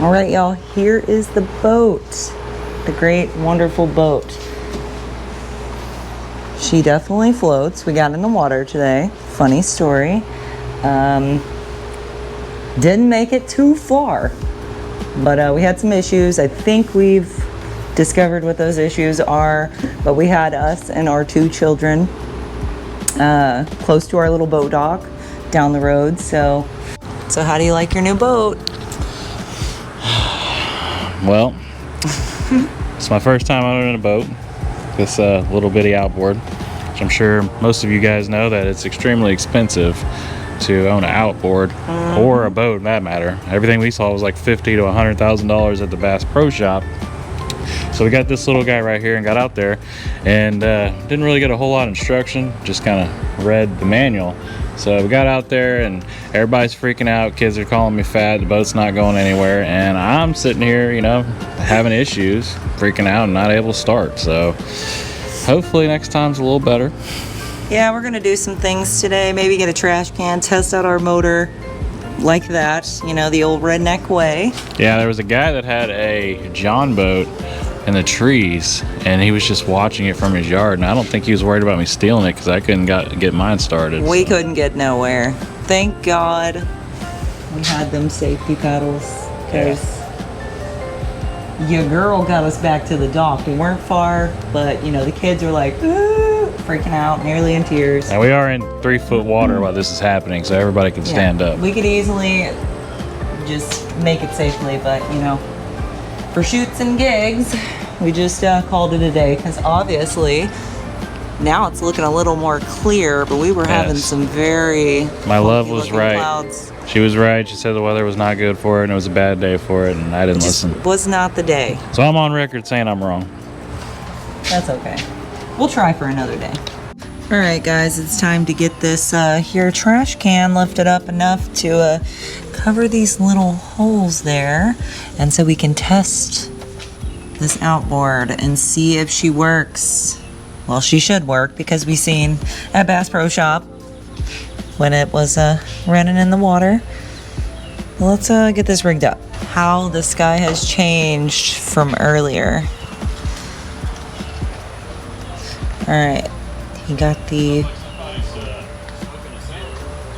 All right, y'all, here is the boat. The great, wonderful boat. She definitely floats. We got in the water today. Funny story. Didn't make it too far, but we had some issues. I think we've discovered what those issues are, but we had us and our 2 children close to our little boat dock down the road. So how do you like your new boat? Well, it's my first time owning a boat, this little bitty Outboard, which I'm sure most of you guys know that it's extremely expensive to own an outboard or a boat in that matter. Everything we saw was like $50,000 to $100,000 at the Bass Pro Shop. So we got this little guy right here and got out there and didn't really get a whole lot of instruction, just kind of read the manual. So we got out there and everybody's freaking out. Kids are calling me fat. The boat's not going anywhere. And I'm sitting here, you know, having issues, freaking out and not able to start. So hopefully next time's a little better. Yeah, we're gonna do some things today. Maybe get a trash can, test out our motor like that, you know, the old redneck way. Yeah, there was a guy that had a John boat in the trees and he was just watching it from his yard, and I don't think he was worried about me stealing it because I couldn't get mine started. We couldn't get nowhere. Thank God we had them safety pedals, because your girl got us back to the dock. We weren't far, but you know, the kids were like, ooh, freaking out, nearly in tears. And we are in 3-foot water while this is happening, so everybody can stand up. We could easily just make it safely, but you know, for shoots and gigs, we just called it a day, because obviously now it's looking a little more clear, but we were having some very my love was right. Clouds. She was right. She said the weather was not good for it and it was a bad day for it, and I didn't listen. Was not the day. So I'm on record saying I'm wrong. That's okay. We'll try for another day. All right, guys, it's time to get this here trash can lifted up enough to cover these little holes there, and so we can test this outboard and see if she works. Well, she should work, because we seen at Bass Pro Shop when it was running in the water. Well, let's get this rigged up. How the sky has changed from earlier. All right, you got the,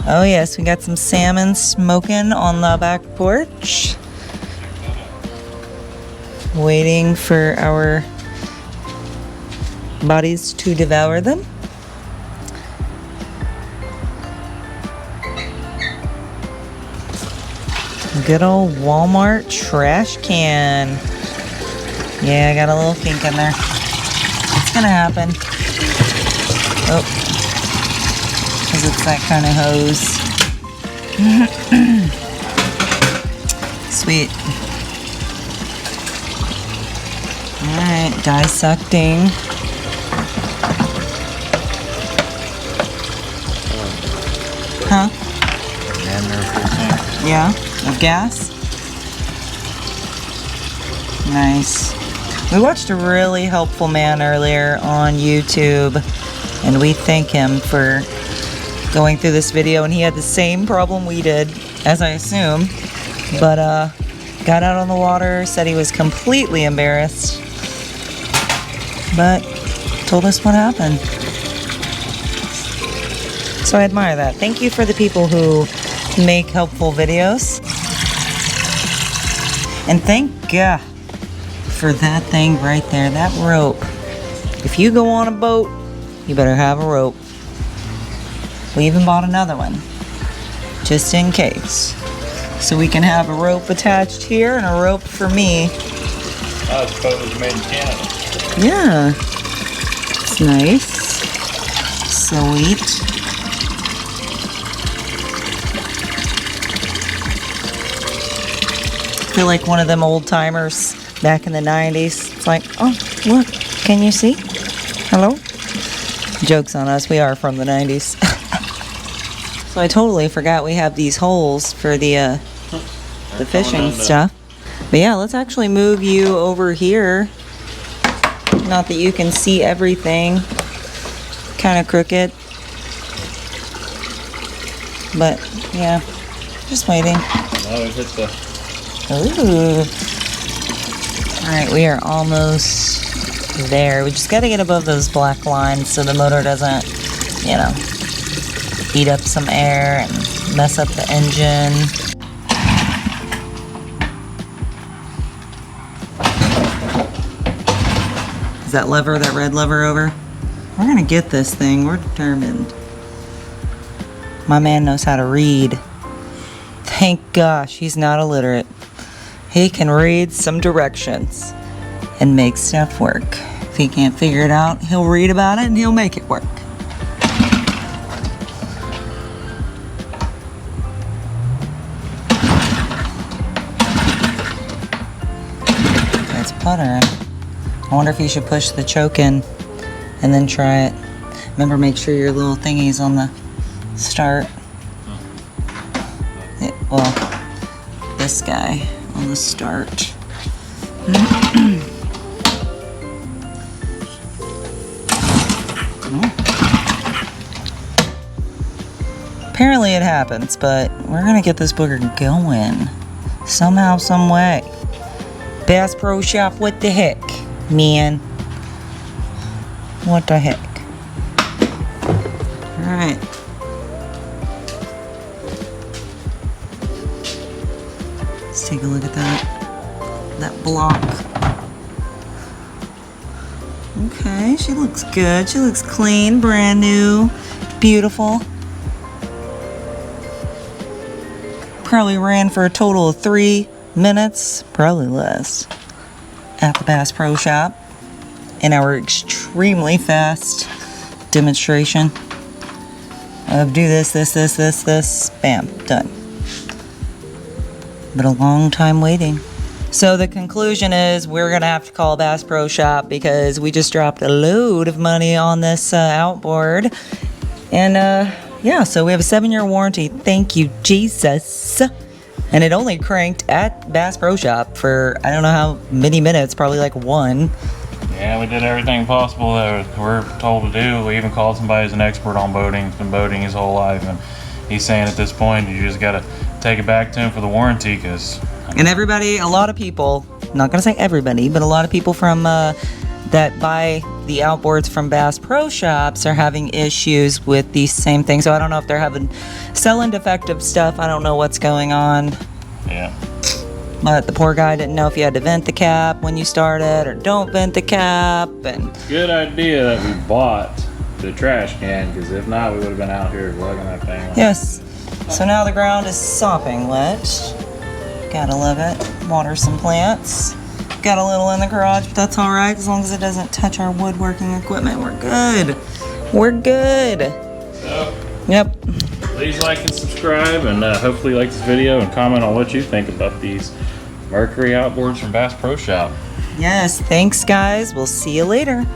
oh yes, we got some salmon smoking on the back porch. Waiting for our bodies to devour them. Good old Walmart trash can. Yeah, I got a little kink in there. It's gonna happen. Oh, because it's that kind of hose. Sweet. Alright, dissecting. Huh? Yeah, of gas? Nice. We watched a really helpful man earlier on YouTube, and we thank him for going through this video, and he had the same problem we did, as I assume, but got out on the water, said he was completely embarrassed, but told us what happened. So I admire that. Thank you for the people who make helpful videos. And thank God for that thing right there, that rope. If you go on a boat, you better have a rope. We even bought another one, just in case. So we can have a rope attached here and a rope for me. Oh, this boat was made in Canada. Yeah. It's nice. Sweet. I feel like one of them old timers back in the 90s. It's like, oh, look, can you see? Hello? Joke's on us, we are from the 90s. So I totally forgot we have these holes for the fishing stuff. But yeah, let's actually move you over here. Not that you can see everything. Kind of crooked. But yeah, just waiting. Now we've hit the Ooh. All right, we are almost there. We just got to get above those black lines so the motor doesn't, you know, eat up some air and mess up the engine. Is that lever, that red lever over? We're gonna get this thing, we're determined. My man knows how to read. Thank gosh he's not illiterate. He can read some directions and make stuff work. If he can't figure it out, he'll read about it and he'll make it work. It's puttering. I wonder if you should push the choke in and then try it. Remember, make sure your little thingy's on the start. Well, this guy on the start. Apparently it happens, but we're gonna get this booger going somehow, some way. Bass Pro Shop, what the heck, man? What the heck? All right. Let's take a look at that block. Okay, she looks good. She looks clean, brand new, beautiful. Probably ran for a total of 3 minutes, probably less, at the Bass Pro Shop in our extremely fast demonstration of do this, bam, done. But a long time waiting. So the conclusion is we're gonna have to call Bass Pro Shop because we just dropped a load of money on this outboard. And yeah, so we have a 7-year warranty. Thank you, Jesus. And it only cranked at Bass Pro Shop for I don't know how many minutes, probably like 1. Yeah, we did everything possible that we're told to do. We even called somebody who's an expert on boating. He's been boating his whole life, and he's saying at this point you just gotta take it back to him for the warranty, because. And everybody, a lot of people, not gonna say everybody, but a lot of people from that buy the outboards from Bass Pro Shops are having issues with these same things. So I don't know if they're selling defective stuff. I don't know what's going on. Yeah. But the poor guy didn't know if you had to vent the cap when you started or don't vent the cap. And Good idea that we bought the trash can, because if not, we would have been out here lugging that thing. yes. So now the ground is sopping wet. Gotta love it. Water some plants. Got a little in the garage, but that's all right as long as it doesn't touch our woodworking equipment. We're good. We're good. So, Yep. please like and subscribe, and hopefully like this video and comment on what you think about these Mercury outboards from Bass Pro Shop. Yes. Thanks, guys. We'll see you later.